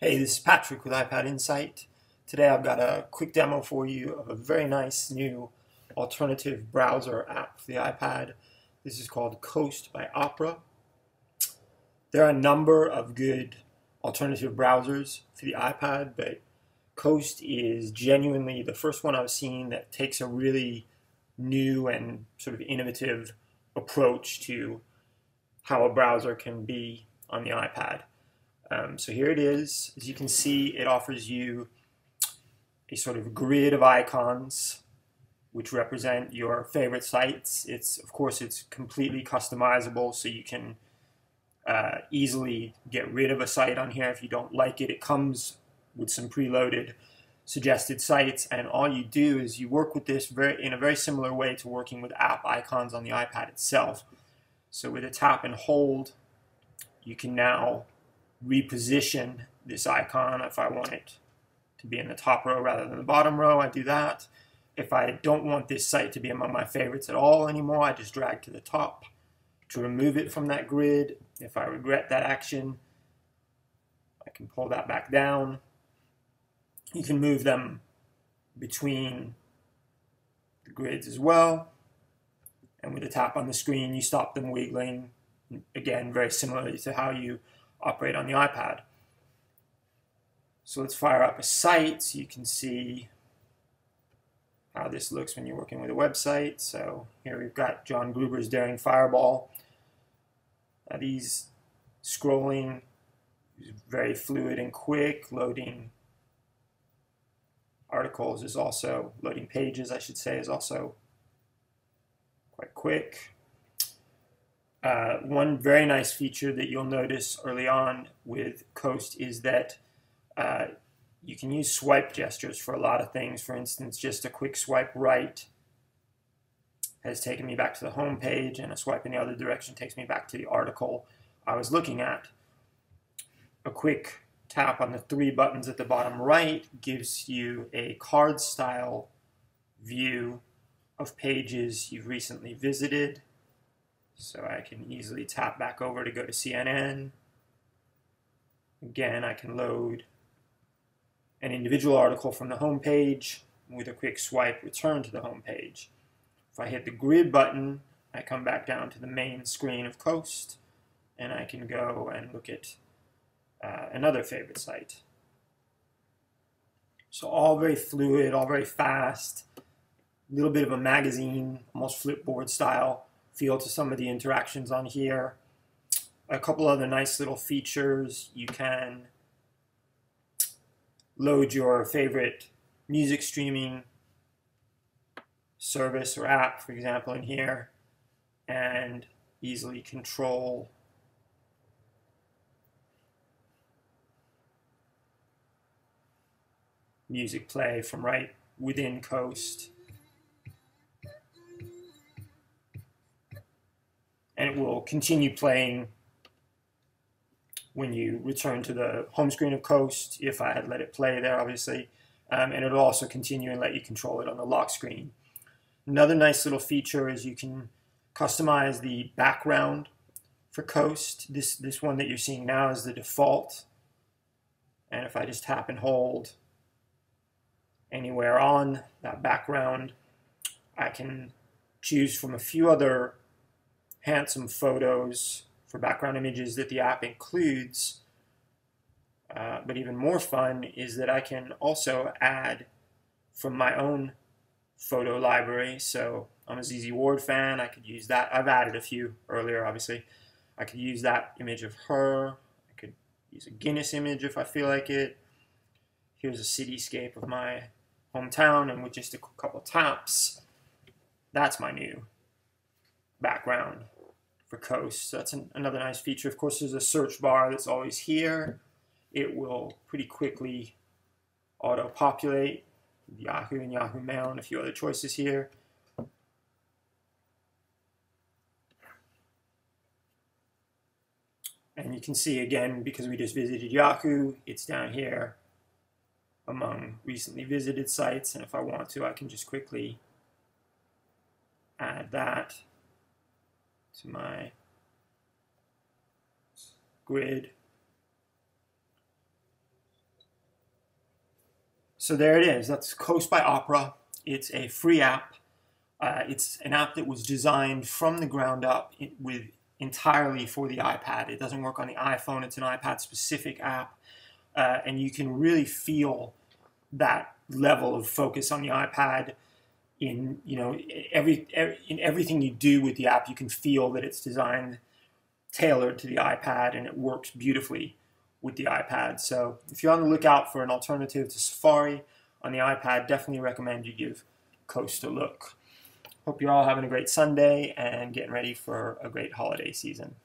Hey, this is Patrick with iPad Insight. Today I've got a quick demo for you of a very nice new alternative browser app for the iPad. This is called Coast by Opera. There are a number of good alternative browsers for the iPad, but Coast is genuinely the first one I've seen that takes a really new and sort of innovative approach to how a browser can be on the iPad. So here it is. As you can see, it offers you a sort of grid of icons which represent your favorite sites. Of course, it's completely customizable, so you can easily get rid of a site on here if you don't like it. It comes with some preloaded suggested sites, and all you do is you work with this in a very similar way to working with app icons on the iPad itself. So with a tap and hold, you can now reposition this icon. If I want it to be in the top row rather than the bottom row, I do that. If I don't want this site to be among my favorites at all anymore, I just drag to the top to remove it from that grid. If I regret that action, I can pull that back down. You can move them between the grids as well. And with a tap on the screen, you stop them wiggling. Again, very similarly to how you operate on the iPad. So let's fire up a site so you can see how this looks when you're working with a website. So here we've got John Gruber's Daring Fireball. These scrolling is very fluid and quick. Loading articles is also, loading pages I should say, is also quite quick. One very nice feature that you'll notice early on with Coast is that you can use swipe gestures for a lot of things. For instance, just a quick swipe right has taken me back to the home page, and a swipe in the other direction takes me back to the article I was looking at. A quick tap on the three buttons at the bottom right gives you a card-style view of pages you've recently visited. So I can easily tap back over to go to CNN. Again, I can load an individual article from the home page with a quick swipe, return to the home page. If I hit the grid button, I come back down to the main screen of Coast, and I can go and look at another favorite site. So all very fluid, all very fast, a little bit of a magazine, almost Flipboard style feel to some of the interactions on here. A couple other nice little features. You can load your favorite music streaming service or app, for example, in here, and easily control music play from right within Coast. And it will continue playing when you return to the home screen of Coast, if I had let it play there, obviously. And it'll also continue and let you control it on the lock screen. Another nice little feature is you can customize the background for Coast. This one that you're seeing now is the default. And if I just tap and hold anywhere on that background, I can choose from a few other handsome photos for background images that the app includes. But even more fun is that I can also add from my own photo library. So I'm a ZZ Ward fan. I could use that. I've added a few earlier, obviously. I could use that image of her. I could use a Guinness image if I feel like it. Here's a cityscape of my hometown, and with just a couple taps, that's my new background for Coast. So that's another nice feature. Of course, there's a search bar that's always here. It will pretty quickly auto-populate Yahoo and Yahoo Mail and a few other choices here. And you can see again, because we just visited Yahoo, it's down here among recently visited sites. And if I want to, I can just quickly add that to my grid. So there it is. That's Coast by Opera. It's a free app. It's an app that was designed from the ground up entirely for the iPad. It doesn't work on the iPhone. It's an iPad-specific app, and you can really feel that level of focus on the iPad. In in everything you do with the app, you can feel that it's designed tailored to the iPad, and it works beautifully with the iPad. So if you're on the lookout for an alternative to Safari on the iPad, definitely recommend you give Coast a look. Hope you're all having a great Sunday and getting ready for a great holiday season.